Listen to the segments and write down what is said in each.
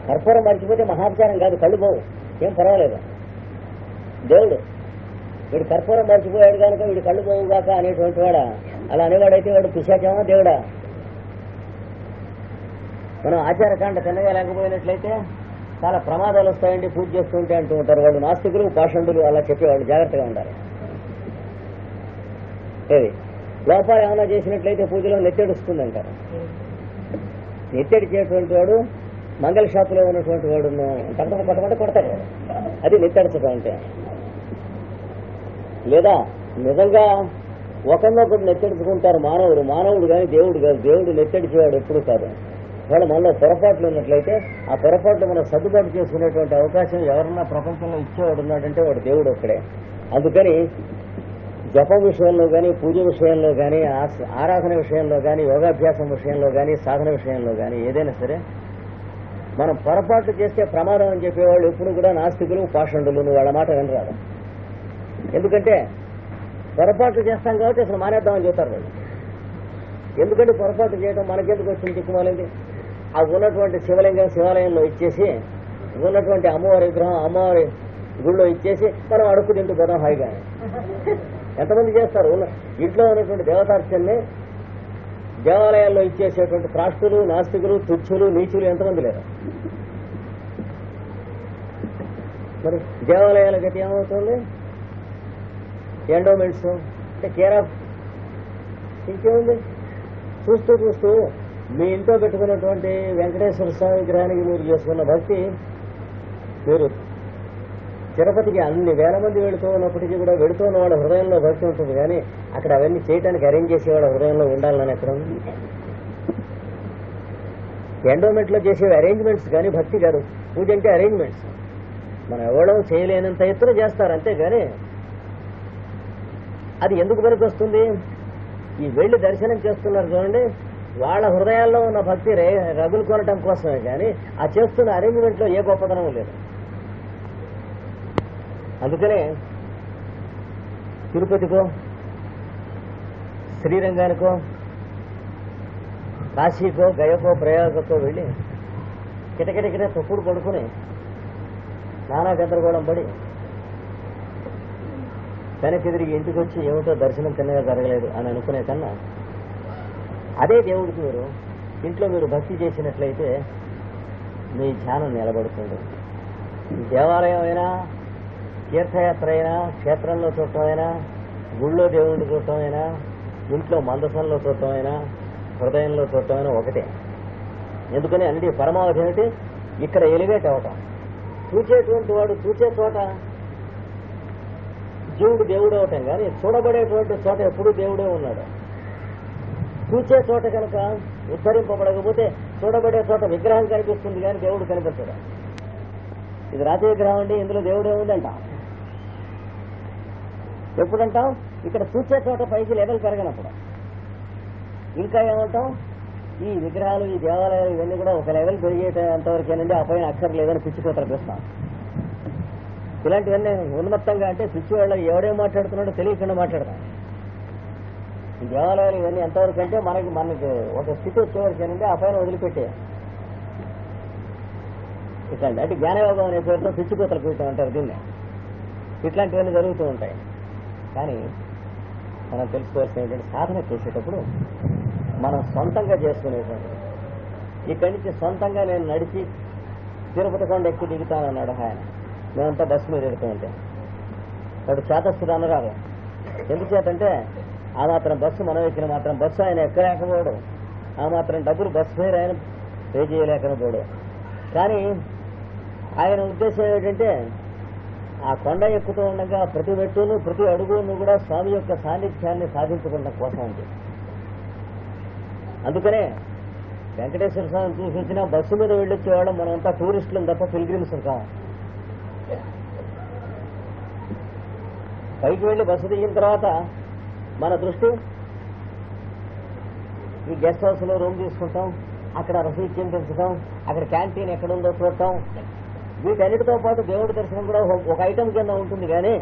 కర్పూరం మర్చిపోతే మహాపచారం కాదు, కళ్ళు పోవు, ఏం పర్వాలేదు. దేవుడు వీడు కర్పూరం మర్చిపోయాడు కనుక వీడు కళ్ళు పోవుగాక అనేటువంటి వాడా? అలా అనేవాడైతే వాడు పిశాచమా దేవుడా? మనం ఆచారకాండ తిన్నగా లేకపోయినట్లయితే చాలా ప్రమాదాలు వస్తాయండి పూజ చేస్తుంటే అంటూ ఉంటారు వాళ్ళు. నాస్తికులు, పాషండులు అలా చెప్పేవాళ్ళు, జాగ్రత్తగా ఉండాలి. ఏది లోపాలు ఏమైనా చేసినట్లయితే పూజలో నెత్తెడుస్తుందంటారు. నెత్తెడిచేటువంటి వాడు మంగళ షాపులో ఉన్నటువంటి వాడు కొట్టమంటే కొడతాడు, అది నెత్తెడచడం అంటే. లేదా నిజంగా ఒకరినొకరు నెత్తెడుచుకుంటారు మానవుడు కానీ దేవుడు కాదు. దేవుడు నెత్తెడిచేవాడు ఎప్పుడు కాదు. వాళ్ళు మనలో పొరపాట్లు ఉన్నట్లయితే ఆ పొరపాట్లు మనం సర్దుబాటు చేసుకునేటువంటి అవకాశం ఎవరన్నా ప్రపంచంలో ఇచ్చేవాడు ఉన్నాడంటే వాడు దేవుడు ఒక్కడే. అందుకని జపం విషయంలో కానీ, పూజ విషయంలో కానీ, ఆరాధన విషయంలో కానీ, యోగాభ్యాసం విషయంలో కానీ, సాధన విషయంలో కానీ ఏదైనా సరే మనం పొరపాట్లు చేస్తే ప్రమాదం అని చెప్పేవాళ్ళు ఎప్పుడు కూడా నాస్తికులు, పాషండులు. వాళ్ళ మాట వినరాదు. ఎందుకంటే పొరపాట్లు చేస్తాం కాబట్టి అసలు మానేద్దామని చెప్తారు వాళ్ళు. ఎందుకంటే పొరపాటు చేయడం మనకెందుకు వచ్చింది దిక్కుమాలింది? ఆ ఉన్నటువంటి శివలింగం శివాలయంలో ఇచ్చేసి, ఉన్నటువంటి అమ్మవారి విగ్రహం అమ్మవారి గుళ్ళో ఇచ్చేసి మనం అడుక్కు తింటూ పోదాం హాయిగా. ఎంతమంది చేస్తారు? ఇంట్లో ఉన్నటువంటి దేవతార్చనని దేవాలయాల్లో ఇచ్చేసేటువంటి ప్రాష్టులు, నాస్తికులు, తుచ్చులు, నీచులు ఎంతమంది లేరు? మరి దేవాలయాల గతి ఏమవుతుంది? ఎండోమెంట్స్ అంటే కేర్ ఆఫ్ ఇంకేముంది? చూస్తూ చూస్తూ మీ ఇంట్లో పెట్టుకున్నటువంటి వెంకటేశ్వర స్వామి విగ్రహానికి మీరు చేసుకున్న భక్తి, మీరు తిరుపతికి అన్ని వేల మంది వెళుతూ ఉన్నప్పటికీ కూడా వెళుతూ ఉన్నవాడు హృదయంలో భక్తి ఉంటుంది, కానీ అక్కడ అవన్నీ చేయడానికి అరేంజ్ చేసేవాడు హృదయంలో ఉండాలని ఎక్కడ ఉంది? ఎండోమెంట్లో చేసే అరేంజ్మెంట్స్ కానీ భక్తి కాదు. పూజ అంటే అరేంజ్మెంట్స్. మనం ఎవడం చేయలేనంత ఎత్తున చేస్తారు అంతేగాని అది ఎందుకు పనికి వస్తుంది? ఈ వెళ్ళి దర్శనం చేస్తున్నారు చూడండి, వాళ్ళ హృదయాల్లో ఉన్న భక్తి రగులు కొనటం కోసమే, కానీ ఆ చేస్తున్న అరేంజ్మెంట్లో ఏ గొప్పతనం లేదు. అందుకనే తిరుపతికో, శ్రీరంగానికో, కాశీకో, గయకో, ప్రయాగకో వెళ్ళి కిటకిటకిట తొక్కుడు పడుకుని నానా గందరగోళం పడి వెనక్కి తిరిగి ఇంటికి వచ్చి ఏమిటో దర్శనం తిన్నగా జరగలేదు అని అనుకునే కన్నా అదే దేవుడికి ఇంట్లో మీరు భక్తి చేసినట్లయితే మీ ధ్యానం నిలబడుతుంది. దేవాలయం అయినా, తీర్థయాత్ర అయినా, క్షేత్రంలో చూడటం అయినా, గుళ్ళో దేవుడిని చూడటం అయినా, ఇంట్లో మందసంలో చూడటం అయినా, హృదయంలో చూడటం అయినా ఒకటే. ఎందుకని అన్నిటి పరమావధి ఏమిటి? ఇక్కడ ఎలివేట్ అవటం. చూచేటువంటి వాడు చూచే చోట జీవుడు దేవుడు అవటం, కానీ చూడబడేటువంటి చోట ఎప్పుడూ దేవుడే ఉన్నాడు. చూచే చోట కనుక ఉద్ధరింపబడకపోతే చూడబడే చోట విగ్రహం కనిపిస్తుంది కానీ దేవుడు కనిపించడు. ఇది రాతి విగ్రహం అండి, ఇందులో దేవుడే ఉందంటాం. ఎప్పుడంటాం? ఇక్కడ చూచే చోట పైకి లెవెల్ పెరగనప్పుడు. ఇంకా ఏమంటాం? ఈ విగ్రహాలు, ఈ దేవాలయాలు ఇవన్నీ కూడా ఒక లెవెల్ పెరిగేంతవరకేనండి, ఆ పైన అక్కర్లేదని పిచ్చిపోతారు ప్రశ్న. ఇలాంటివన్నీ ఉన్మత్తంగా అంటే పిచ్చి వాళ్ళ ఎవడేం మాట్లాడుతున్నాడో తెలియకుండా మాట్లాడతాం. ఈ దేవాలయాలు ఇవన్నీ ఎంతవరకు అంటే మనకి ఒక స్థితి వచ్చేవరకేనండి, ఆ పైన వదిలిపెట్టే ఇట్లాంటి అంటే జ్ఞానయోగం అనే పేరుతో పిచ్చిపోతలు కూర్చొని అంటారు దీన్ని. ఇట్లాంటివన్నీ జరుగుతూ ఉంటాయి. కానీ మనం తెలుసుకోవాల్సిన ఏంటంటే సాధన చేసేటప్పుడు మనం సొంతంగా చేసుకునేటువంటి, ఇక్కడి నుంచి సొంతంగా నేను నడిచి తిరుపతి కొండ ఎక్కి దిగుతానన్నాడు ఆయన. మేమంతా బస్సు మీద ఎడుతూ ఉంటే వాడు చేతస్థుడు అనరారు. ఎందుచేతంటే ఆ మాత్రం బస్సు మనం ఎక్కిన మాత్రం బస్సు ఆయన ఎక్కలేకపోవడం, ఆ మాత్రం డబ్బులు బస్సు మీద ఆయన పే చేయలేకపోవడం. కానీ ఆయన ఉద్దేశం ఏమిటంటే ఆ కొండ ఎక్కుతూ ఉండగా ప్రతి మెట్టును, ప్రతి అడుగును కూడా స్వామి యొక్క సాన్నిధ్యాన్ని సాధించుకోవడం కోసం ఉంది. అందుకనే వెంకటేశ్వర స్వామిని చూపించిన బస్సు మీద వెళ్ళొచ్చేవాళ్ళం మనమంతా టూరిస్టులం తప్ప పిల్గ్రిమ్స్ కాం. పైకి వెళ్ళి బస్సు దిగిన తర్వాత మన దృష్టి ఈ గెస్ట్ హౌస్లో రూమ్ తీసుకుంటాం, అక్కడ రసీదు పెంచుతాం, అక్కడ క్యాంటీన్ ఎక్కడుందో చూడటం, వీటన్నిటితో పాటు దేవుడి దర్శనం కూడా ఒక ఐటమ్ కింద ఉంటుంది. కానీ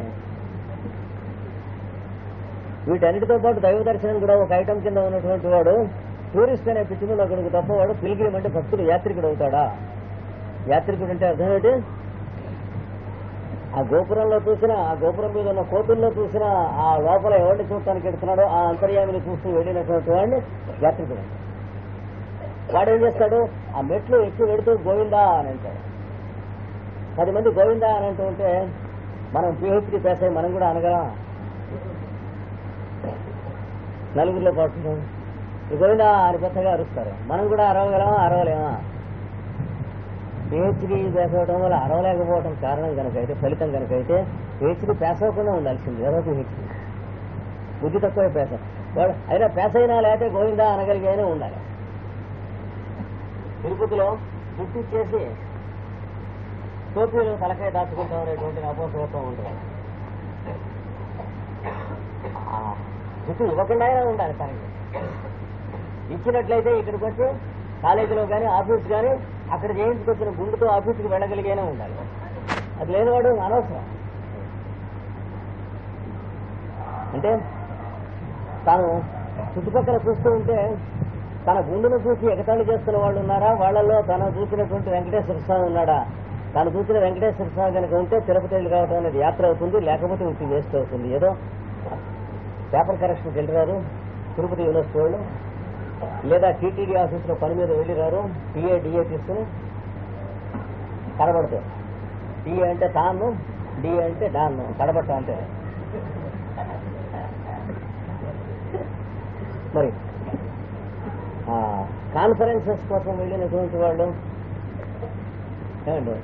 వీటన్నిటితో పాటు దైవ దర్శనం కూడా ఒక ఐటమ్ కింద ఉన్నటువంటి వాడు టూరిస్ట్ అనే పిచ్చిలో అక్కడికి తప్ప వాడు పిల్గ్రిమ్ అంటే భక్తుడు, యాత్రికుడు అవుతాడా? యాత్రికుడు అంటే అర్థం ఏంటి? ఆ గోపురంలో చూసినా, ఆ గోపురం మీద ఉన్న కోతుల్లో చూసినా, ఆ లోపల ఎవరిని చూడటానికి ఎడుతున్నాడో ఆ అంతర్యామిని చూస్తూ వెళ్ళినటువంటి వాడిని యాత్రికుడు. వాడు ఏం చేస్తాడు? ఆ మెట్లు ఎక్కి వెడుతూ గోవిందా అని అంటాడు. 10 మంది గోవిందా అని అంటూ ఉంటే మనం పిహెచ్డి పాస్ అయ్యి మనం కూడా అనగలం? నలుగురిలో పడుతున్నాం గోవిందా అని పెద్దగా అరుస్తారు. మనం కూడా అరవగలమా? అరవలేమా? పిహెచ్డి పాస్ అవ్వడం వల్ల అరవలేకపోవడం కారణం కనుకైతే, ఫలితం కనుకైతే పిహెచ్డి పాస్ అవ్వకుండా ఉండాల్సింది. ఏదో పిహెచ్డి బుద్ధి తక్కువ పాస్ వాడు అయినా పాస్ అయినా లేకపోతే గోవిందా అనగలిగైనా ఉండాలి. తిరుపతిలో జుట్టు ఇచ్చేసి టోపీలు తలకాయ దాచుకుంటాం అనేటువంటి అపోసత్వం ఉంటుంది. జుట్టు ఇవ్వకుండా ఉండాలి. తనకి ఇచ్చినట్లయితే ఇక్కడికి వచ్చి కాలేజీలో కానీ ఆఫీస్ కానీ అక్కడ చేయించుకొచ్చిన గుండుతో ఆఫీస్కి వెళ్ళగలిగానే ఉండాలి. అది లేనివాడు అనవసరం. అంటే తాను చుట్టుపక్కల చూస్తూ ఉంటే తన గుండెను చూసి ఎగతాళి చేస్తున్న వాళ్ళు ఉన్నారా? వాళ్ళల్లో తను చూసినటువంటి వెంకటేశ్వర స్వామి ఉన్నాడా? తాను చూసిన వెంకటేశ్వర స్వామి కనుక ఉంటే తిరుపతి వెళ్ళి రావడం అనేది యాత్ర అవుతుంది, లేకపోతే ఉట్టి వేస్ట్ అవుతుంది. ఏదో పేపర్ కరెక్షన్కి వెళ్ళిరారు తిరుపతి యూనివర్సిటీ వాళ్ళు, లేదా టీటీడీ ఆఫీసులో పని మీద వెళ్ళిరారు, డిఏ తీసుకుని కనబడతాయి. టీఏ అంటే తాను, డిఏ అంటే డాన్ను, కనబడతా అంటే. మరి కాన్ఫరెన్సెస్ కోసం వెళ్ళినటువంటి వాళ్ళు ఏమండి,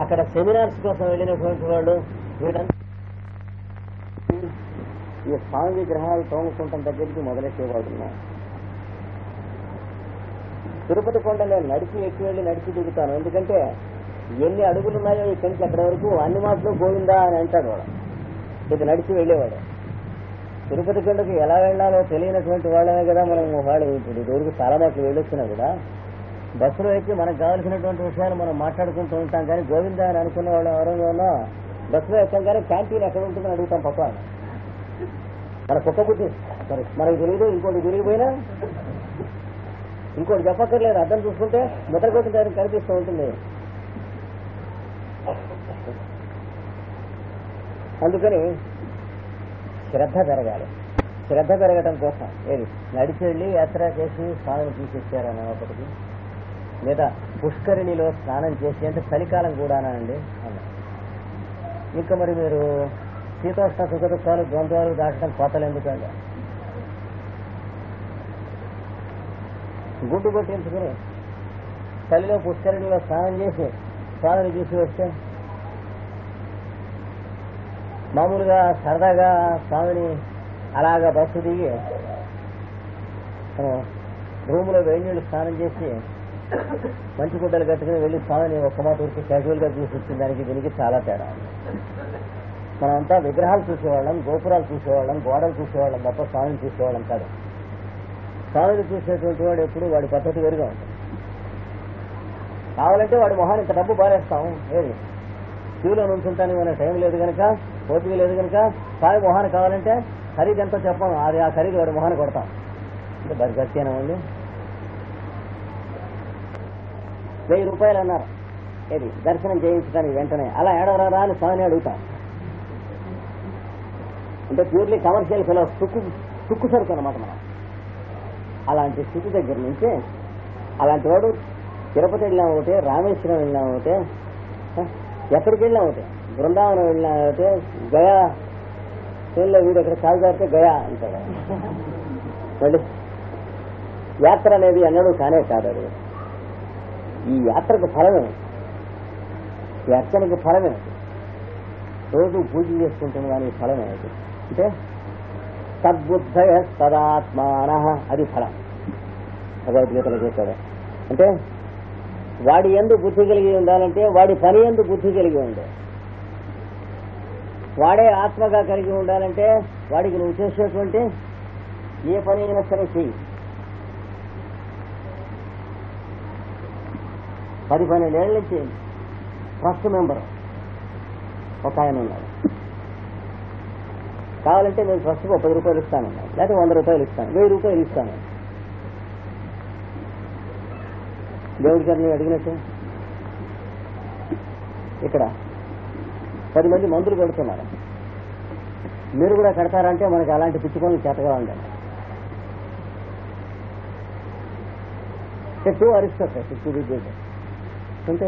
అక్కడ సెమినార్స్ కోసం వెళ్ళినటువంటి వాళ్ళు వీళ్ళంతా ఈ స్వామి విగ్రహాలు తోముకుంటాం దగ్గరికి మొదలెట్టేవాడున్నారు. తిరుపతి కొండలో నడిచి ఎక్కి వెళ్ళి నడిచి దిగుతాను. ఎందుకంటే ఎన్ని అడుగులు ఉన్నాయో ఇక్కడి నుంచి అక్కడి వరకు అన్ని మాటలు గోవిందా అని అంటాడు వాడు. ఇది నడిచి వెళ్ళేవాడు. తిరుపతి కొండకి ఎలా వెళ్ళాలో తెలియనటువంటి వాళ్ళమే కదా మనం. వాళ్ళు ఇప్పుడు రోజుకు చాలా మాటలు వెళ్ళొచ్చినా కూడా బస్సులో ఎక్కి మనకు కావాల్సినటువంటి విషయాలు మనం మాట్లాడుకుంటూ ఉంటాం. కానీ గోవిందా అని అనుకునే వాళ్ళు ఎవరైనా ఉన్నా బస్సులో ఎక్కాం కానీ క్యాంటీన్ ఎక్కడ ఉంటుందని అడుగుతాం. పక్క మన కుక్క బుద్ధి సరే మనకు తెలియదు. ఇంకోటి తిరిగిపోయినా ఇంకోటి చెప్పక్కర్లేదు. అర్థం చూసుకుంటే ముద్ర కొట్టిన దగ్గర కనిపిస్తూ ఉంటుంది. అందుకని శ్రద్ధ పెరగాలి. శ్రద్ధ పెరగటం కోసం ఏది నడిచి వెళ్ళి యాత్ర చేసి స్నానం తీసేసారని ఒకటికి, లేదా పుష్కరిణిలో స్నానం చేసి, అంటే చలికాలం కూడానా అండి అన్నారు. ఇంకా మరి మీరు శీతోష్ణ సుఖదుఖాలు ద్వంద్వాలు దాటడం కోతలు ఎందుకండి? గుడ్డు కొట్టించుకుని చలిలో పుష్కరిణిలో స్నానం చేసి స్వామిని చూసి వస్తే, మామూలుగా సరదాగా స్వామిని అలాగా బస్సు దిగి రూములో వేడి నీళ్ళు స్నానం చేసి మంచి గుడ్డలు కట్టుకుని వెళ్ళి స్వామిని ఒక్క మాట ఊరికి క్యాజువల్గా చూసి వచ్చిన దానికి దీనికి చాలా తేడా. మనమంతా విగ్రహాలు చూసేవాళ్ళం, గోపురాలు చూసేవాళ్ళం, గోడలు చూసేవాళ్ళం తప్ప స్వామిని చూసేవాళ్ళం కాదు. స్వామిని చూసేటువంటి వాడు ఎప్పుడు వాడి పద్ధతి వేరుగా ఉంటుంది. కావాలంటే వాడి మొహాన్ని ఇంత డబ్బు బారేస్తాం. ఏది క్యూలో నుంచుంటానికి మన టైం లేదు కనుక, ఓపిక లేదు కనుక స్వామి మొహాన్ని కావాలంటే ఖరీదు ఎంతో చెప్పాం, అది ఆ ఖరీదు వాడి మొహాన్ని కొడతాం. అంటే బరి గట్టిగానండి. 1000 రూపాయలు అన్నారు ఏది దర్శనం చేయించడానికి. వెంటనే అలా ఏడవరా అని స్వామిని అడుగుతాం. అంటే ప్యూర్లీ కమర్షియల్ ఫెలో తుక్కు సరుకు అన్నమాట మనం. అలాంటి స్థితి దగ్గర నుంచి అలాంటి వాడు తిరుపతి వెళ్ళినా ఒకటే, రామేశ్వరం వెళ్ళినా ఒకటే, ఎక్కడికి వెళ్ళినా ఒకటే, బృందావనం వెళ్ళినా ఒకటే, గయా ట్రైన్లో వీడు ఎక్కడ కాలుదారితే గయా అంటాడు. మళ్ళీ యాత్ర అనేది అన్నాడు కానే కాదు. అది ఈ యాత్రకు ఫలమే, ఈ అర్చనకి ఫలమే. రోజు పూజ చేసుకుంటుంది కానీ ఫలమే. అది అంటే సద్బుద్ధయ సదాత్మాన, అది ఫలం. భగవద్గీతలో చెప్పాడు. అంటే వాడి యందు బుద్ధి కలిగి ఉండాలంటే వాడి పని యందు బుద్ధి కలిగి ఉండే, వాడే ఆత్మగా కలిగి ఉండాలంటే వాడికి నువ్వు చేసేటువంటి ఏ పని అయినా సరే చెయ్యి. 10-12 ఏళ్ళ నుంచి ట్రస్ట్ మెంబర్ ఒక ఆయన ఉన్నాడు. కావాలంటే నేను ట్రస్ట్కి 10 రూపాయలు ఇస్తానన్నాడు, లేకపోతే 100 రూపాయలు ఇస్తాను, 1000 రూపాయలు ఇస్తాను. దేవుడి గారిని అడిగినట్టు ఇక్కడ 10 మంది మందులు కొడుతున్నారు. మీరు కూడా కడతారంటే మనకి అలాంటి పిచ్చి పనులు చేతగా ఉండాలి. Two aristocracy to be good అంతే.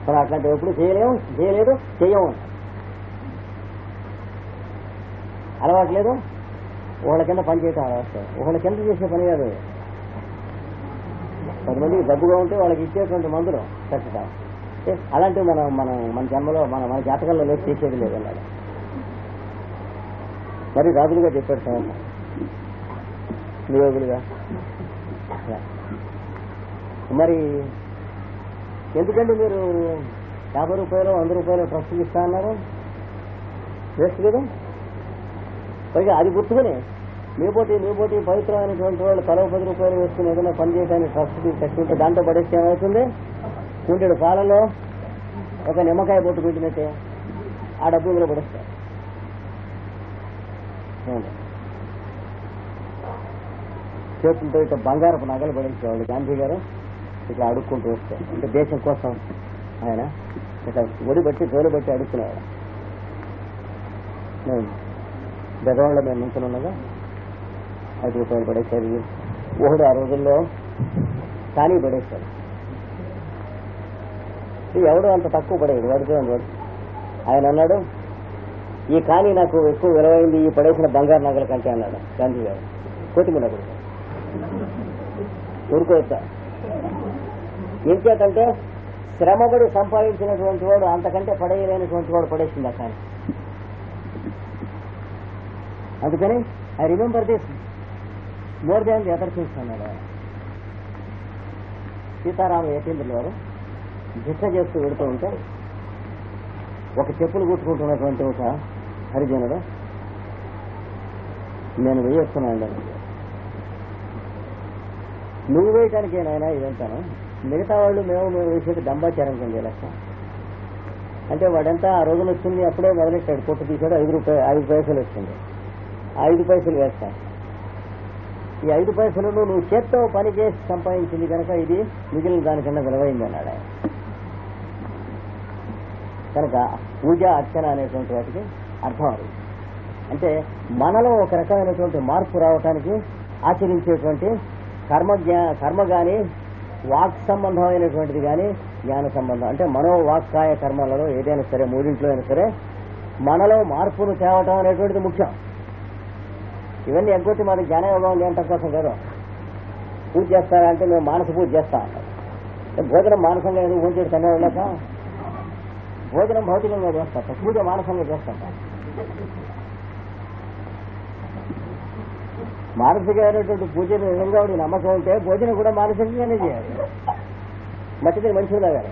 మనం అట్లాంటివి ఎప్పుడు చేయలేదు, చేయము. అలవాటు లేదు, ఒకళ్ళ కింద పని చేయటం అలవాటు. ఒకళ్ళ కింద చేసే పని కాదు. 10 మందికి డబ్బుగా ఉంటే వాళ్ళకి ఇచ్చేటువంటి మందులు ఖచ్చితంగా. అలాంటివి మన జన్మలో మన జాతకంలో లేదు, చేసేది లేదు అన్నాడు. మరి రాజులుగా చెప్పాడు సమస్య నియోగులుగా. మరి ఎందుకంటే మీరు 50 రూపాయలు 100 రూపాయలు ట్రస్ట్కి ఇస్తా అన్నారు, వేస్ట్ కదా. పైగా అది గుర్తుకుని మీ పోటీ పవిత్రమైనటువంటి వాళ్ళు తల 10 రూపాయలు వేసుకుని ఏదైనా పని చేయడానికి ట్రస్ట్కి కట్టుంటే దాంట్లో పడేస్తే ఏమవుతుంది? కుంటెడు పాలలో ఒక నిమ్మకాయ బొట్టు పెట్టినట్టే ఆ డబ్బు ఇందులో పడేస్తారు. చేతులతో ఇట్లా బంగారపు నగలు పడించేవాళ్ళు గాంధీ గారు. ఇట్లా అడుక్కుంటూ వస్తారు. అంటే దేశం కోసం ఆయన ఇట్లా ఒడి బట్టి జోలు బట్టి అడుక్కునేవాడు. బెదవాళ్ళ మేము నుంచున్నగా 5 రూపాయలు పడేసేది. ఒకడు ఆ రోజుల్లో కానీ పడేశాడు. ఎవడు అంత తక్కువ పడేది వాడితో. ఆయన అన్నాడు, ఈ కానీ నాకు ఎక్కువ విలువైంది ఈ పడేసిన బంగారు నగల కంటే అన్నాడు గాంధీ గారు. కొత్తిమీర ఊరుకోవచ్చా? ఏం చేతంటే శ్రమపడి సంపాదించినటువంటి వాడు అంతకంటే పడేయలేనటువంటి వాడు పడేసింది కానీ. అందుకని I remember this more than the other things అన్నాడు. సీతారామ యతీంద్రుల వారు భిక్ష చేస్తూ వెళుతూ ఉంటే ఒక చెప్పులు కుట్టుకుంటున్నటువంటి ఒక హరిజనుడు, నేను వేయేస్తున్నాను, నువ్వు వేయటానికి నాయన ఇదంతాను, మిగతా వాళ్ళు మేము వేసేది దంబాచారం కింద లెక్క అంటే. వాడంతా ఆ రోజున వచ్చింది అప్పుడే మొదలెట్టాడు. కొట్టు తీసాడు, 5 పైసలు వచ్చింది. 5 పైసలు వేస్తాను. ఈ 5 పైసలను నువ్వు చేత్తో పని చేసి సంపాదించింది కనుక ఇది మిగిలిన దానికన్నా విలువైంది అన్నాడు ఆయన. కనుక పూజ అర్చన అనేటువంటి వాటికి అర్థం అది. అంటే మనలో ఒక రకమైనటువంటి మార్పు రావటానికి ఆచరించేటువంటి కర్మ కానీ వాక్ సంబంధమైనటువంటిది కానీ జ్ఞాన సంబంధం అంటే మనోవాక్కాయ కర్మలలో ఏదైనా సరే, మూడింట్లో అయినా సరే మనలో మార్పును తేవటం అనేటువంటిది ముఖ్యం. ఇవన్నీ ఎగ్గొట్టి మాది జ్ఞానయోగం లేంట కోసం కదా. పూజ చేస్తారంటే మేము మానస పూజ చేస్తాం. భోజనం మానసంగా ఎందుకు పూజ చేసి తనే వెళ్ళాక భోజనం భౌతికంగా చేస్తాం, పూజ మానసంగా చేస్తాం. మానసికమైనటువంటి పూజను నిజంగా నమ్మకం ఉంటే భోజనం కూడా మానసికంగానే చేయాలి. మట్టిది మనుషులు తాగాలి.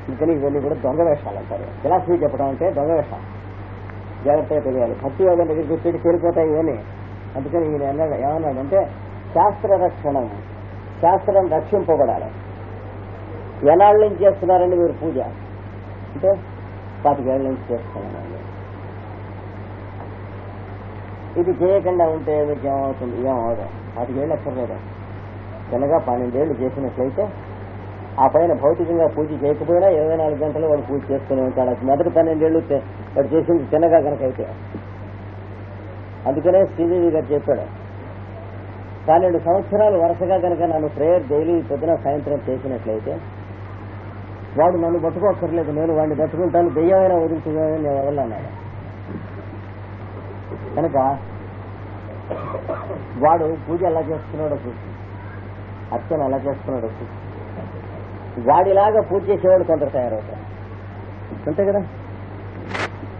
అందుకని ఇవన్నీ కూడా దొంగ వేషాలు అంటారు. ఫిలాసఫీ చెప్పడం అంటే దొంగ వేషాలు, జాగ్రత్తగా తెలియాలి. భక్తి యోగం దగ్గరికి వచ్చేటి తేలిపోతాయి ఇవన్నీ. అందుకని ఈయన ఏమన్నాడంటే శాస్త్ర రక్షణం, శాస్త్రం రక్షింపబడాలి. ఎన్నాళ్ళ నుంచి చేస్తున్నారండి మీరు పూజ అంటే 25 ఏళ్ళ నుంచి చేస్తున్నానండి. ఇది చేయకుండా ఉంటే మీకు ఏమవుతుంది? ఏమవదు. 25 ఏళ్ళు ఎక్కర్లేదు. చిన్నగా 12 ఏళ్ళు చేసినట్లయితే ఆ పైన భౌతికంగా పూజ చేయకపోయినా 24 గంటలు వాడు పూజ చేసుకుని ఉంటాడు. మొదటి 12 ఏళ్ళు వాడు చేసింది చిన్నగా కనుక అయితే. అందుకనే శ్రీదేవి గారు చెప్పాడు, 12 సంవత్సరాలు వరుసగా కనుక నన్ను ప్రేయర్ డైలీ పొద్దున సాయంత్రం చేసినట్లయితే వాడు నన్ను పట్టుకోక్కర్లేదు, నేను వాడిని పట్టుకుంటాను, దెయ్యమైనా వదులుతుందని నేను వదలన్నాడు. కనుక వాడు పూజ ఎలా చేస్తున్నాడో చూసి, అర్చన ఎలా చేస్తున్నాడో చూసి వాడిలాగా పూజ చేసేవాడు కొందరు తయారవుతారు. అంతే కదా.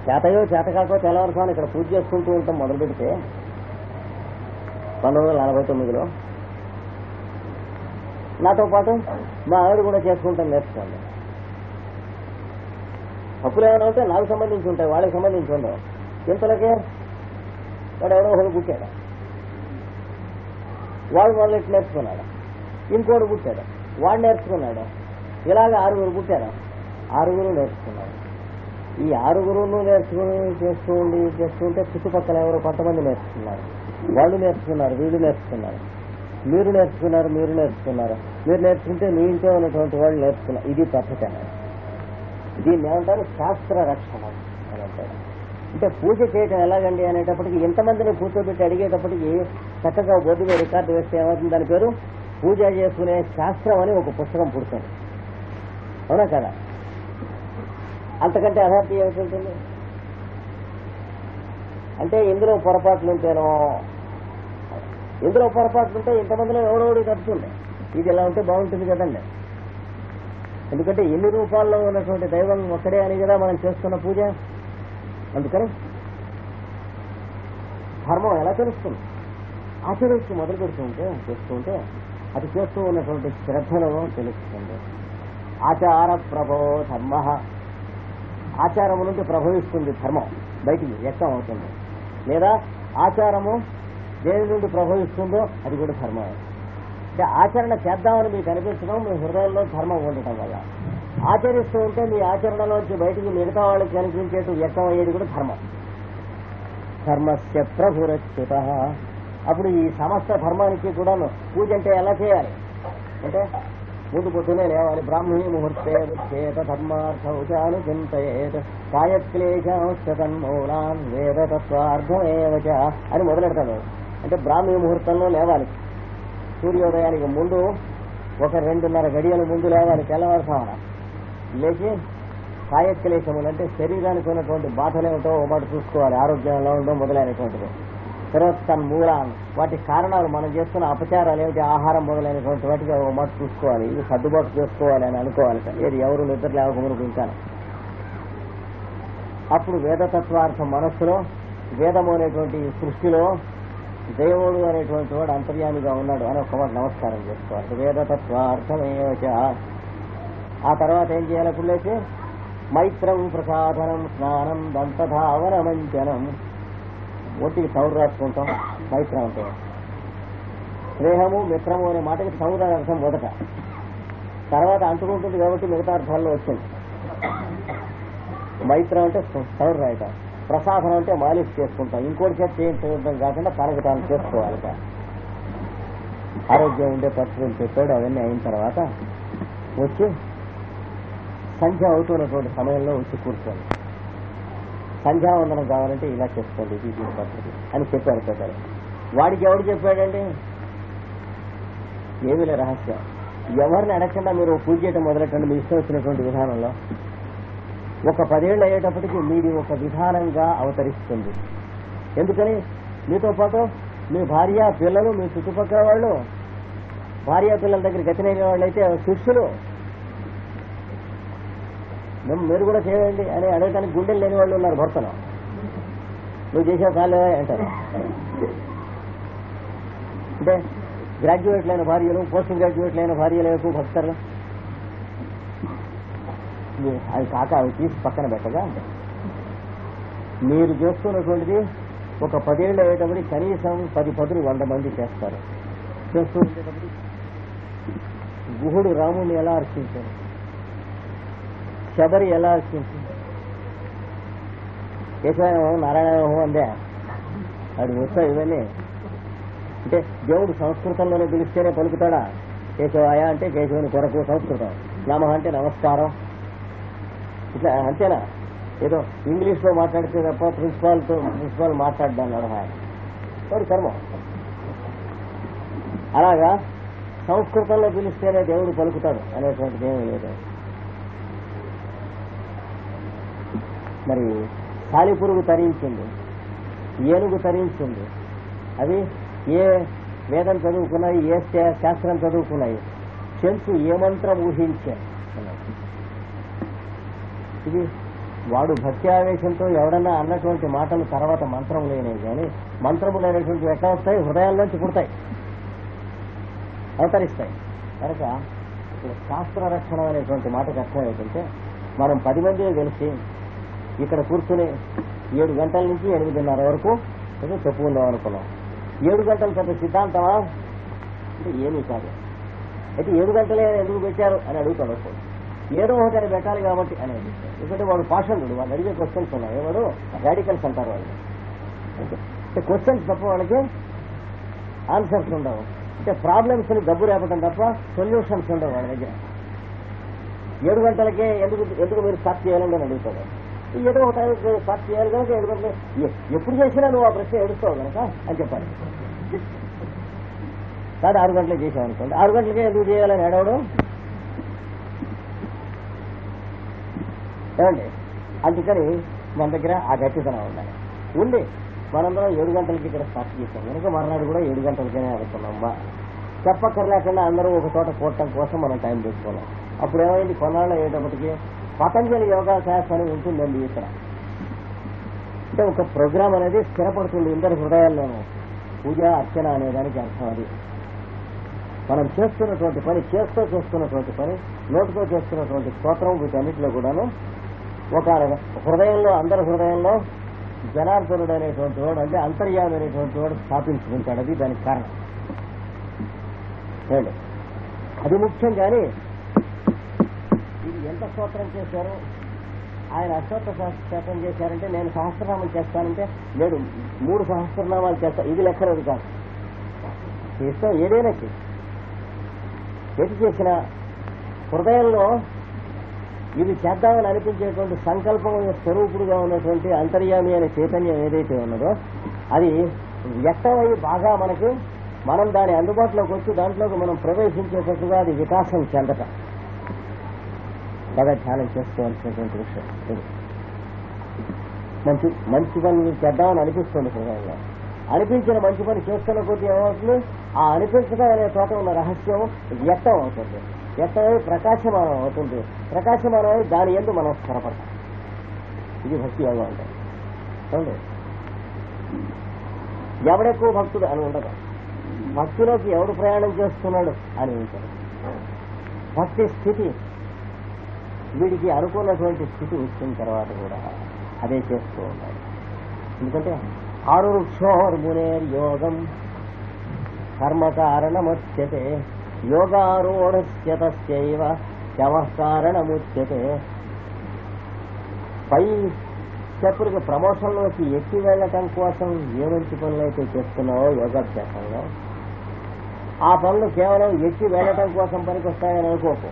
చేతయో చేతకాకో తెల్లవారుసాను ఇక్కడ పూజ చేసుకుంటూ ఉంటాం మొదలు పెడితే 1949లో నాతో పాటు మా ఆవిడ కూడా చేసుకుంటాం, నేర్చుకోండి. తప్పులు ఏమైనా ఉంటే నాకు సంబంధించి ఉంటాయి, వాళ్ళకి సంబంధించి ఉండవు. ఇంతలోకే వాడు ఎవడో ఒకడు పుట్టాడు, వాడు మొదలెట్టి నేర్చుకున్నాడు. ఇంకోడు పుట్టాడు, వాడు నేర్చుకున్నాడు. ఇలాగ 6 పుట్టారు, 6 నేర్చుకున్నారు. ఈ 6 నేర్చుకుని చేస్తుంటే చుట్టుపక్కల ఎవరో కొంతమంది నేర్చుకున్నారు, వాళ్ళు నేర్చుకున్నారు, వీళ్ళు నేర్చుకున్నారు. మీరు నేర్చుకున్నారు, మీరు నేర్చుకుంటే మీ ఇంట్లో ఉన్నటువంటి వాళ్ళు నేర్చుకున్నారు. ఇది పద్ధతి అన్నారు. దీన్ని ఏమంటారు? శాస్త్ర రక్షణ అని అంటారు. అంటే పూజ చేయటం ఎలాగండి అనేటప్పటికి ఎంతమందిని కూర్చోబెట్టి అడిగేటప్పటికి చక్కగా బోర్డు మీద రికార్డు వేస్తే ఏమవుతుంది? దాని పేరు పూజ చేసుకునే శాస్త్రం అని ఒక పుస్తకం పుడుతుంది. అవునా కదా? అంతకంటే అర్హత ఏమిటి? అంటే ఇందులో పొరపాట్లు ఉంటేనో, ఇందులో పొరపాట్లు ఉంటే ఇంతమందిలో ఎవడోడి తప్పుతుంది. ఇది ఎలా ఉంటే బాగుంటుంది కదండి. ఎందుకంటే ఎన్ని రూపాల్లో ఉన్నటువంటి దైవం ఒక్కడే అని కదా మనం చేస్తున్న పూజ. అందుకని ధర్మం ఎలా తెలుస్తుంది? ఆచరించి మొదలు చేస్తుంటే అది చేస్తూ ఉన్నటువంటి శ్రద్ధలో తెలుస్తుంది. ఆచార ప్రభో ధర్మ, ఆచారము నుండి ప్రభవిస్తుంది ధర్మం, బయటికి వ్యక్తం అవుతుంది. లేదా ఆచారము దేని నుండి ప్రభవిస్తుందో అది కూడా ధర్మం. అంటే ఆచరణ చేద్దామని మీకు అనిపించడం మీ హృదయంలో ధర్మం ఉండటం వల్ల, ఆచరిస్తూ ఉంటే మీ ఆచరణలోంచి బయటికి మిగతా వాళ్ళకి కనిపించేట్టు వ్యక్తం అయ్యేది కూడా ధర్మం. ధర్మస్య ప్రభురచ్యుత. అప్పుడు ఈ సమస్త ధర్మానికి కూడా పూజ అంటే ఎలా చేయాలి అంటే ముందు పొద్దునే లేవాలి. బ్రాహ్మీ ముహూర్తే ఉచ్చేత ధర్మార్థౌచాను చింతయేత్ కాయక్లేశాంశతన్మూలాన్ వేదతత్వార్థమేవచ అని మొదలెడతాడు. అంటే బ్రాహ్మీ ముహూర్తంలో లేవాలి. సూర్యోదయానికి ముందు ఒక 2:30 గడియల ముందు లేవాలి. తెల్లవారుతామన లేచి కాయక్లేశములు అంటే శరీరానికి ఉన్నటువంటి బాధలేమిటో ఒకటి చూసుకోవాలి. ఆరోగ్యంలో ఉండడం మొదలైనటువంటిది. తర్వాత తన మూలాన్ని, వాటి కారణాలు, మనం చేస్తున్న అపచారాలు ఏమిటి, ఆహారం మొదలైనటువంటి వాటికి ఒక మాట చూసుకోవాలి. ఇది సర్దుబాటు చేసుకోవాలి అని అనుకోవాలి. ఏది ఎవరు నిద్ర లేవకముందుకు ఇంకా. అప్పుడు వేదతత్వార్థం మనస్సులో, వేదము అనేటువంటి సృష్టిలో దేవుడు అనేటువంటి వాడు అంతర్యామిగా ఉన్నాడు అని ఒక మాట నమస్కారం చేసుకోవాలి. వేదతత్వార్థమేవచ. ఆ తర్వాత ఏం చేయాలి? అప్పుడు లేచి మైత్రం ప్రసాదనం స్నానం దంతధావన మంచనం, ఒంటికి సౌరు రాసుకుంటాం. మైత్రం అంటే స్నేహము, మిత్రము అనే మాటకి సౌర అర్థం మొదట, తర్వాత అంటుకుంటుంది కాబట్టి మిగతా అర్థాల్లో వచ్చింది. మైత్రం అంటే సౌరు రాయటం, ప్రసాదనం అంటే మాలిష్ చేసుకుంటాం. ఇంకోటి చేత చేయించడం కాకుండా తనకు తాను చేసుకోవాలి. ఆరోగ్యం ఉండే పరిస్థితులు చెప్పాడు. అవన్నీ అయిన తర్వాత వచ్చి సంధ్య అవుతున్నటువంటి సమయంలో వచ్చి కూర్చోండి. సంధ్యావందనం కావాలంటే ఇలా చేసుకోండి, ఇది దీని పద్ధతి అని చెప్పారు పెద్దలు. వాడికి ఎవడు చెప్పాడండి? ఏమీలే రహస్యం. ఎవరిని అడగకుండా మీరు పూజ చేయడం మొదలెట్టండి మీ ఇష్టం వచ్చినటువంటి విధానంలో. ఒక 10 ఏళ్ళు అయ్యేటప్పటికి మీది ఒక విధానంగా అవతరిస్తుంది. ఎందుకని? మీతో పాటు మీ భార్య పిల్లలు, మీ చుట్టుపక్కల వాళ్ళు, భార్య పిల్లల దగ్గర గతినైన వాళ్ళు అయితే శిష్యులు, మీరు కూడా చేయండి అని అడగటానికి గుండెలు లేని వాళ్ళు ఉన్నారు. భర్తను నువ్వు చేసే కాలే అంటారు. అంటే గ్రాడ్యుయేట్ అయిన భార్యలు, పోస్ట్ గ్రాడ్యుయేట్ అయిన భార్యలు ఎక్కువ భక్తరు. అది కాక అవి తీసి పక్కన పెట్టగా మీరు చేస్తున్నటువంటిది ఒక 10 ఏళ్ళు అయ్యేటప్పటికి కనీసం 10 పదులు 100 మంది చేస్తారు. చేస్తూ ఉండేటప్పుడు గుహుడు రాముడిని ఎలా అర్చించారు, శబరి ఎలా అర్చించింది, కేశవాయనమో నారాయణమో అందే అది వస్తాయి ఇవన్నీ. అంటే దేవుడు సంస్కృతంలోనే పిలిస్తేనే పలుకుతాడా? కేశవాయ అంటే కేశవుని కొరకు సంస్కృతం, నమః అంటే నమస్కారం, ఇట్లా అంతేనా? ఏదో ఇంగ్లీష్లో మాట్లాడితే తప్ప ప్రిన్సిపాల్ మాట్లాడ్డాను వాడి కర్మ. అలాగా సంస్కృతంలో పిలిస్తేనే దేవుడు పలుకుతాడు అనేటువంటిది ఏమీ లేదు. మరి సాలిపురుగు తరించింది, ఏనుగు తరించింది. అవి ఏ వేదం చదువుకున్నాయి, ఏ శాస్త్రం చదువుకున్నాయి, చెంచు ఏ మంత్రం ఊహించాయి. ఇది వాడు భక్తి ఆవేశంతో ఎవడన్నా అన్నటువంటి మాటలు తర్వాత మంత్రం లేనివి. కానీ మంత్రములు అనేటువంటివి ఎట్లా వస్తాయి? హృదయాల్లోంచి పుడతాయి, అవతరిస్తాయి. కనుక ఇప్పుడు శాస్త్ర రక్షణ అనేటువంటి మాటకు అర్థం ఏంటంటే, మనం 10 మందిని కలిసి ఇక్కడ కూర్చుని 7 గంటల నుంచి 8:30 వరకు ఏదో చెప్పుకుందాం అనుకున్నాం. 7 గంటల పెద్ద సిద్ధాంతమా అంటే ఏమీ కాదు. అయితే 7 గంటలే ఎందుకు పెట్టారు అని అడుగుతాడు. ఏదో ఒకటి పెట్టాలి కాబట్టి అనేది. ఎందుకంటే వాడు పాషణుడు, వాళ్ళు అడిగే క్వశ్చన్స్ ఉన్నాయి. ఎవరు రాడికల్స్ అంటారు వాళ్ళు. క్వశ్చన్స్ తప్ప వాళ్ళకి ఆన్సర్స్ ఉండవు. అంటే ప్రాబ్లమ్స్ని గబ్బు రేపటం తప్ప సొల్యూషన్స్ ఉండవు వాళ్ళ దగ్గర. 7 గంటలకే ఎందుకు మీరు స్టార్ట్ చేయాలని నేను అడుగుతాను. ఏదో ఒక టైం స్టార్ట్ చేయాలి కనుక 7 గంటలు ఎప్పుడు చేసినా నువ్వు ఆ ప్రశ్న ఏడుస్తావు కనుక అని చెప్పాలి. కాదు 6 గంటలే చేసామనుకోండి, 6 గంటలకే ఎందుకు చేయాలని ఏడవడం ఏమండి. అందుకని మన దగ్గర ఆ గట్టితనం ఉండాలి. ఉండి మనందరం 7 గంటలకి ఇక్కడ స్టార్ట్ చేసాం కనుక మర్నాడు కూడా 7 గంటలకనే అనుకున్నాం. చెప్పక్కర్లేకుండా అందరూ ఒక చోట కూడటం కోసం మనం టైం తీసుకున్నాం. అప్పుడు ఏమైంది, కొన్నాళ్ళు అయ్యేటప్పటికి పతంజలి యోగా క్లాస్ అని ఉంటుందండి ఇక్కడ. అంటే ఒక ప్రోగ్రామ్ అనేది స్థిరపడుతుంది ఇందరి హృదయాల్లోనూ. పూజ అర్చన అనేదానికి అర్థం అది. మనం చేస్తున్నటువంటి పని, చేస్తున్నటువంటి పని, నోటితో చేస్తున్నటువంటి స్తోత్రం, వీటన్నిటిలో కూడాను ఒక హృదయంలో, అందరి హృదయంలో జనార్దనుడు అనేటువంటి వాడు, అంటే అంతర్యామి అనేటువంటి వాడు స్థాపించుకుంటాడు. అది దానికి కారణం. అది ముఖ్యం. కానీ ఇది ఎంత స్తోత్రం చేశారు, ఆయన అష్టోత్తర స్తోత్రం చేశారంటే నేను సహస్రనామం చేస్తానంటే నేను 3 సహస్రనామాలు చేస్తాను, ఇది లెక్కలేదు కాదు. చేస్తాం ఏదైనా ఎటు చేసిన హృదయంలో ఇది చేద్దామని అనిపించేటువంటి సంకల్పం స్వరూపుడుగా ఉన్నటువంటి అంతర్యామి అనే చైతన్యం ఏదైతే ఉన్నదో అది వ్యక్తమై బాగా మనం దాని అందుబాటులోకి వచ్చి దాంట్లోకి మనం ప్రవేశించేటట్టుగా అది వికాసం చెందటం బాగా ధ్యానం చేసుకోవాల్సినటువంటి విషయం. మంచి పని చేద్దామని అనిపిస్తుంది హృదయంలో. అనిపించిన మంచి పని చేస్తున్న కొద్దీ ఏమవుతుంది, ఆ అనిపించడం అనే చోట ఉన్న రహస్యం వ్యక్తం అవుతుంది. వ్యక్తమై ప్రకాశమానం అవుతుంది. ప్రకాశమానమై దాని యందు మనం స్థిరపడతాం. ఇది భక్తి యోగం అంటే. ఎవడెక్కువ భక్తుడు అని ఉండదు, భక్తిలోకి ఎవడు ప్రయాణం చేస్తున్నాడు అని ఉంటుంది. భక్తి స్థితి వీడికి అనుకున్నటువంటి స్థితి వచ్చిన తర్వాత కూడా అదే చేస్తూ ఉండాలి. ఎందుకంటే ఆరుక్షోర్మునేర్యోగం కర్మకారణముచ్యతే యోగారూఢస్యతస్యైవ శవకారణముచ్యతే. పై స్టెప్పులకి ప్రమోషన్లోకి ఎక్కి వెళ్ళటం కోసం ఏ మంచి పనులు అయితే చేస్తున్నావో యోగాభ్యాసంలో, ఆ పనులు కేవలం ఎక్కి వెళ్ళటం కోసం పనికొస్తాయని అనుకోకు.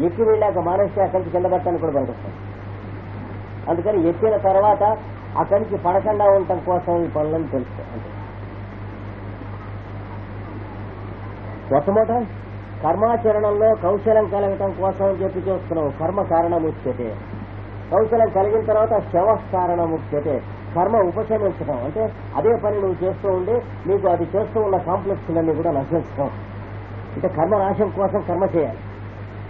ఎక్కి వెళ్ళాక మానేస్తే అక్కడి నుంచి కింద పట్టడానికి కూడా పనికొస్తాయి. అందుకని ఎక్కిన తర్వాత అక్కడి నుంచి పడకుండా ఉండటం కోసం ఈ పనులను తెలుసుకో. అంటే మొట్టమొదట కర్మాచరణంలో కౌశలం కలగటం కోసం అని చెప్పి చేస్తున్నావు, కర్మ కారణముచ్యతే. కౌశలం కలిగిన తర్వాత శవ కారణముచ్యతే, కర్మ ఉపశమించడం. అంటే అదే పని నువ్వు చేస్తూ ఉండి నీకు అది చేస్తూ ఉన్న కాంప్లెక్స్లన్నీ కూడా నశించడం. అంటే కర్మ నాశం కోసం కర్మ చేయాలి.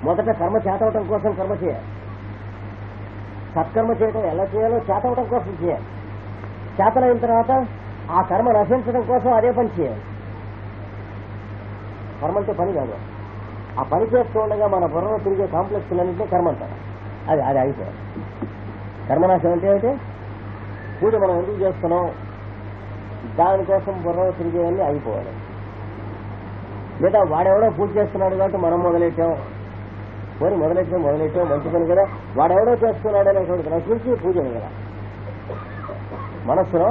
మొదట కర్మ చేతవటం కోసం కర్మ చేయాలి. సత్కర్మ చేయటం ఎలా చేయాలో చేతవటం కోసం చేయాలి. చేతలైన తర్వాత ఆ కర్మ నశించడం కోసం అదే పని చేయాలి. కర్మ అంటే పని కాదు. ఆ పని చేస్తూ ఉండగా మన బుర్రలో తిరిగే కాంప్లెక్స్లన్నింటినీ కర్మ అంటారు. అది అయిపోయాలి. కర్మనాశం అంటే ఏంటి? పూజ మనం ఎందుకు చేస్తున్నాం దానికోసం బుర్రలో తిరిగేవన్నీ అయిపోవాలి. లేదా వాడెవడో పూజ చేస్తున్నాడు కాబట్టి మనం మొదలెట్టాం, పోనీ మొదలెట్టాం మంచి పని కదా, వాడెవడో చేస్తున్నాడు అనేటువంటి నశించి పూజ కదా. మనస్సులో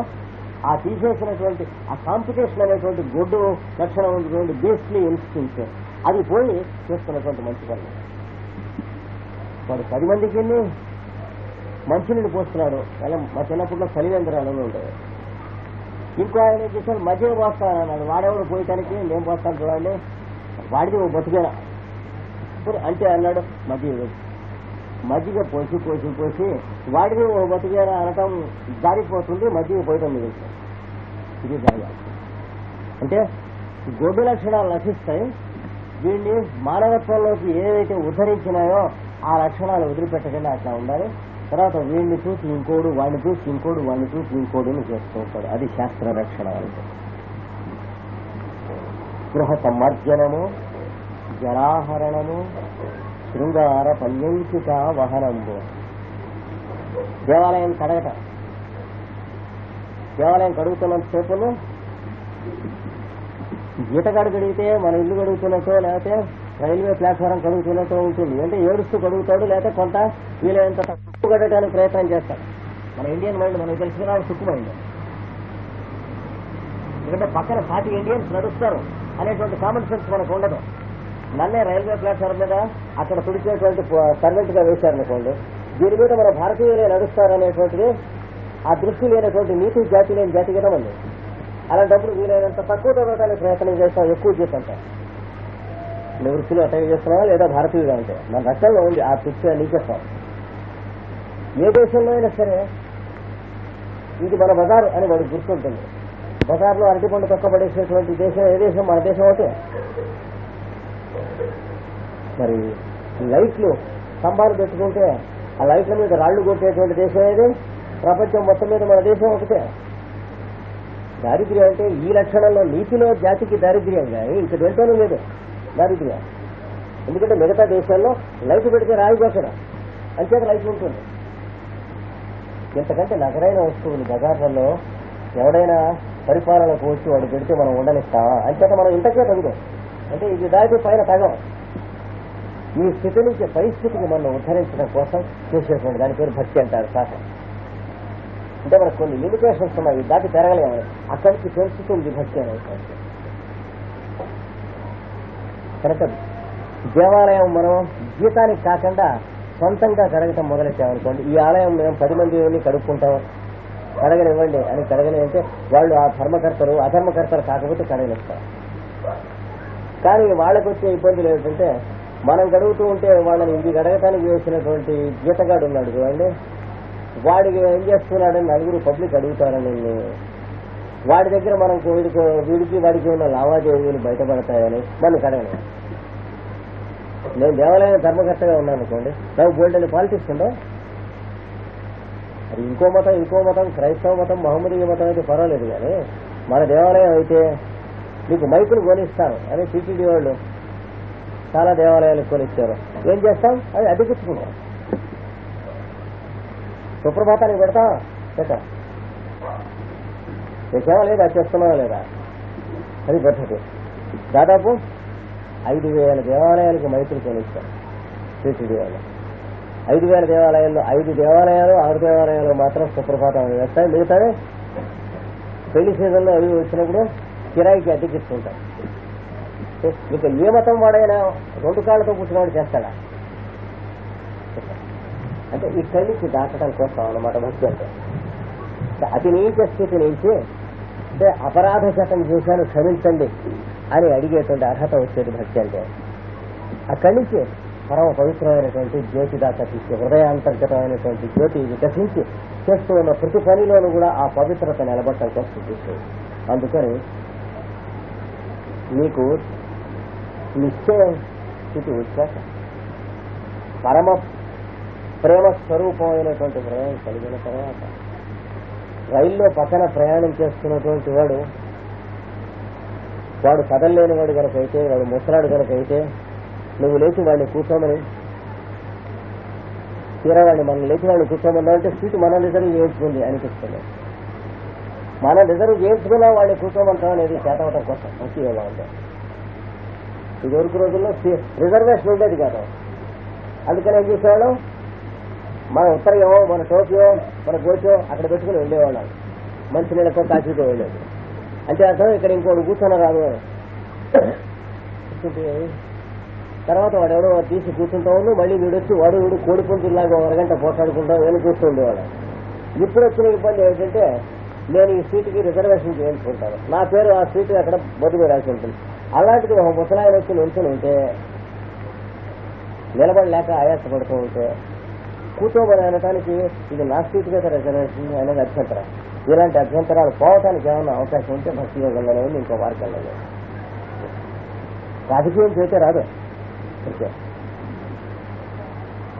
ఆ తీసేసినటువంటి ఆ కాంపిటీషన్ అనేటువంటి గొడ్డు లక్షణం ఉన్నటువంటి బేస్లీ ఇన్స్టింక్ట్ అది పోయి చేస్తున్నటువంటి మంచి పని. వాడు 10 మందికి మంచినీళ్ళు పోస్తున్నాడు. అలా మా చిన్నప్పట్లో కలివేంద్రాలు ఉండేవి. ఇంకో ఆయన ఏం చేశాడు, మజ్జిగ పోస్తానన్నాడు. వాడెవడు పోయటానికి నేను పోస్తాను చూడండి, వాడికి ఓ బతుకేనా అంటే అన్నాడు. మజ్జిగ పోసి వాడిని ఓ బతుకేనా అనటం జారిపోతుంది, మజ్జిగ పోయటం మిగులుతుంది. ఇది జరగాలి. అంటే గొడ్డు లక్షణాలు నశిస్తాయి. వీడిని మానవత్వంలోకి ఏవైతే ఉద్ధరించినాయో ఆ లక్షణాలు వదిలిపెట్టకుండా అట్లా ఉండాలి. తర్వాత వీడిని చూసి ఇంకోడు, వాడిని చూసి ఇంకోడు, వాడిని చూసి ఇంకోడుని చేస్తూ ఉంటాడు. అది శాస్త్ర రక్షణ అంటే. గృహ సమ్మర్జనము, జరాహరణము, శృంగార పల్యంకిక వహనము. దేవాలయం కడగటం, దేవాలయం కడుగుతున్నంత సేపును గీతగాడు కడిగితే మన ఇల్లు కడుగుతున్నట్టు, లేకపోతే రైల్వే ప్లాట్ఫారం కడుగుతున్నట్టు ఉంటుంది. అంటే ఏడుస్తూ కడుగుతాడు, లేకపోతే కొంత వీలైనంత తక్కువ కట్టడానికి ప్రయత్నం చేస్తాడు. మన ఇండియన్ మైండ్ మనకు తెలిసిన సుక్కు మైండ్. ఎందుకంటే పక్కన 40 ఇండియన్స్ నడుస్తారు, అనేటువంటి కామన్ సెన్స్ మనకు ఉండదు. నన్నే రైల్వే ప్లాట్ఫామ్ మీద అక్కడ తుడిచేటువంటి సర్వెంట్గా వేశారనుకోండి, దీని మీద మన భారతీయులే నడుస్తారనేటువంటిది ఆ దృష్టి లేనటువంటి నీతి జాతి లేని జాతి కదా మంది. అలాంటప్పుడు వీలైనంత తక్కువ చదవడానికి ప్రయత్నం చేస్తాం, ఎక్కువ చేస్తుంటాం. వృత్తిలో అటెండ్ చేస్తున్నావా లేదా భారతీయుగా అంటే మన రక్తంలో ఉంది ఆ పిచ్చి నీకేస్తాం. ఏ దేశంలో అయినా సరే ఇది మన బజారు అని వాడికి గుర్తుంటుంది. బజార్లో అరటిపండు తొక్కబడేసేటువంటి దేశం ఏ దేశం? మన దేశం అయితే. మరి లైట్లు స్తంభాలు పెట్టుకుంటే ఆ లైట్ల మీద రాళ్లు కొట్టేటువంటి దేశం ఏది? ప్రపంచం మొత్తం మీద మన దేశం ఒకటే. దారిద్ర్యం అంటే ఈ లక్షణంలో నీతిలో జాతికి దారిద్ర్యం కానీ ఇంక దేశంలో లేదు దారిద్ర్యం. ఎందుకంటే మిగతా దేశాల్లో లైట్ పెడితే రాయిపోతారు, అంచేత లైట్ ఉంటుంది. ఇంతకంటే నగరైన వస్తువులు బజార్లలో ఎవడైనా పరిపాలనకు వచ్చి వాడు పెడితే మనం ఉండనిస్తావా? అంచేత మనం ఇంతకే తగ్గుతాం. అంటే ఇది దాటి పైన తగం. ఈ స్థితి నుంచి పరిస్థితికి మనం ఉద్ధరించడం కోసం చేసేటువంటి దాని పేరు భక్తి అంటారు శాసనం. అంటే మనకు కొన్ని లిమిటేషన్స్ ఉన్నాయి, దాటి పెరగలేము. అక్కడి నుంచి పెంచుతుంది భక్తి అనేటువంటి. కనుక దేవాలయం మనం జీతానికి కాకుండా సొంతంగా కడగటం మొదలెట్టామనుకోండి, ఈ ఆలయం మేము 10 మంది వెళ్ళి కడుక్కుంటాం, కడగనివ్వండి అని కడగని అంటే వాళ్ళు ఆ ధర్మకర్తలు అధర్మకర్తలు కాకపోతే కడగనిస్తారు. కానీ వాళ్ళకు వచ్చే ఇబ్బందులు ఏమిటంటే మనం గడుగుతూ ఉంటే వాళ్ళని ఇది గడగటానికి వేసినటువంటి జీతగాడు ఉన్నాడు చూడండి, వాడికి ఏం చేస్తున్నాడని నలుగురు పబ్లిక్ అడుగుతారని వాడి దగ్గర మనం వీడికి వాడికి ఉన్న లావాదేవీలు బయటపడతాయని మనం కడగను. నేను దేవాలయం ధర్మకర్తగా ఉన్నాను అనుకోండి, నాకు బోల్డని పాలిటిక్స్ ఉండవు. అది ఇంకో మతం క్రైస్తవ మతం మహమ్మదీయ మతం అయితే పర్వాలేదు, కానీ మన దేవాలయం అయితే మీకు మైకులు కొనిస్తాను అని టీటీడీ వాళ్ళు చాలా దేవాలయాలకు కొనిచ్చారు. ఏం చేస్తాం? అది అడ్డుకుంటాం. సుప్రభాతానికి పెడతాం పెట్టాం, చేసామా లేదా, అది చేస్తున్నావా లేదా, అది పద్ధతి. దాదాపు 5,000 దేవాలయాలకు మైకులు కొనిచ్చాం టీటీడీ వాళ్ళు. 5,000 దేవాలయాల్లో 5 దేవాలయాలు 6 దేవాలయాలు మాత్రం సుప్రభాతం వేస్తాయి. మిగతావి పెళ్లి సీజన్లో అవి వచ్చినప్పుడు కిరాయికి అద్దెకిస్తుంటాం. ఇక ఏ మతం వాడైనా 2 కాళ్ళతో కూర్చున్నవాడు చేస్తాడా? అంటే ఇక్కడి నుంచి దాటడం కోసం అన్నమాట భక్తి అంటే. అతి నీచ స్థితి నుంచి అంటే అపరాధ శతం చేశాను క్షమించండి అని అడిగేటువంటి అర్హత వచ్చేది భక్తి అంటే. అక్కడి నుంచి పరమ పవిత్రమైనటువంటి జ్యోతి దాకా తీసి హృదయాంతర్గతమైనటువంటి జ్యోతి వికసించి చేస్తూ ఉన్న ప్రతి పనిలోనూ కూడా ఆ పవిత్రత నిలబట్టడం కోసం తీస్తుంది. అందుకని మీకు నిశ్చయ స్థితి వచ్చాక పరమ ప్రేమ స్వరూపమైనటువంటి హృదయం కలిగిన తర్వాత రైల్లో పక్కన ప్రయాణం చేస్తున్నటువంటి వాడు కదలలేని వాడు కనుక అయితే, వాడు ముసలాడు కనుక అయితే నువ్వు లేచి వాడిని కూర్చోమని తీరవాడిని మనం లేచి వాడిని కూర్చోమన్నా అంటే సీటు మనం రిజర్వ్ చేయించుకుంది అనిపిస్తుంది. మనం రిజర్వ్ చేయించుకున్నా వాడిని కూర్చోమంటాం అనేది చేతవటం కోసం మంచి ఎలా ఉంది. ఇదివరకు రోజుల్లో రిజర్వేషన్ ఉండేది కాదు. అందుకని ఏం చేసేవాళ్ళం, మన ఉత్తరయో మన టోకియో మన గోచో అక్కడ పెట్టుకుని వెళ్ళేవాళ్ళం. మంచినీళ్ళకో కాశీకో వెళ్ళేది. అంటే అర్థం ఇక్కడ ఇంకోటి కూర్చొని రాదు. తర్వాత వాడెవడో తీసి కూర్చుంటాము, మళ్ళీ వీడొచ్చి వాడు కోడిపుంజులాగా 1 గంట పోట్లాడుకుంటాం వెళ్ళి కూర్చుండేవాడు. ఇప్పుడు వచ్చిన ఇబ్బంది ఏంటంటే నేను ఈ సీటుకి రిజర్వేషన్ చేయించుకుంటాను, నా పేరు ఆ సీటు అక్కడ బొద్దు రాసి ఉంటుంది. అలాంటిది ఒక ముసలాయన వచ్చి నిల్చుని ఉంటే నిలబడలేక ఆయాసపడుతూ ఉంటే కూర్చోమని అనటానికి ఇది నా సీటు కదా రిజర్వేషన్ అనేది అభ్యంతరం. ఇలాంటి అభ్యంతరాలు పోవటానికి ఏమన్నా అవకాశం ఉంటే భక్తి యోగంలోనే ఉంది, ఇంకో మార్గంలో లేదు. రాజకీయం చేస్తే రాదు,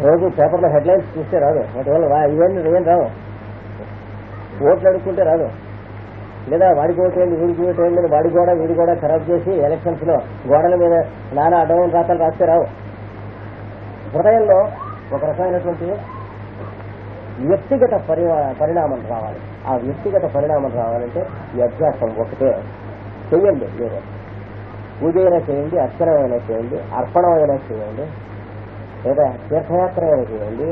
రోజు పేపర్లో హెడ్లైన్స్ చూస్తే రాదు, వాటి వల్ల ఇవన్నీ ఏం రావు. ఓట్లు అడుక్కుంటే రాదు, లేదా వాడికి ఓటేయండి వీడికి ఓటేయండి అని వీడి కూడా ఖరాబ్ చేసి ఎలక్షన్స్ లో గోడల మీద నానా అడ్డమైన రాతలు రాస్తే రావు. హృదయంలో ఒక రకమైనటువంటి వ్యక్తిగత పరిణామం రావాలి. ఆ వ్యక్తిగత పరిణామం రావాలంటే ఈ అభ్యాసం ఒకటే చెయ్యండి. మీరు పూజ అయినా చేయండి, అర్చన అయినా చేయండి, అర్పణం అయినా చేయండి, లేదా తీర్థయాత్ర అయినా చేయండి,